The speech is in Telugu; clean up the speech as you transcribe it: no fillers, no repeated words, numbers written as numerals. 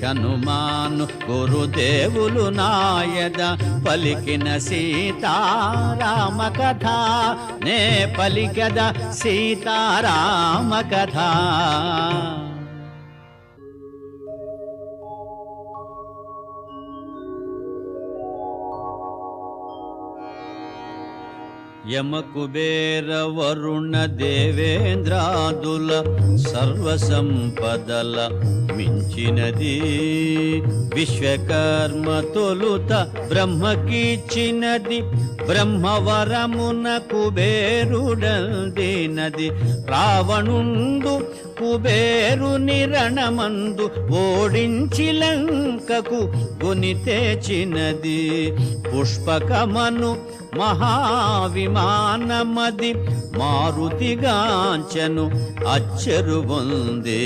హనుమాను గురుదేవులు నాయద పలికిన సీతారామ కథ నే పలికద సీతారామ కథ. యమ కుబేర వరుణ దేవేంద్రాదుల సర్వసంపదల మించినది విశ్వకర్మ తొలుత బ్రహ్మకిచ్చినది బ్రహ్మవరమున కుబేరుడందినది రావణుండు కుబేరుని రణమందు ఓడించి లంకకు గుని తెచ్చినది పుష్పకమను మహావిమానమది మారుతిగాంచను అచ్చరు పొందే.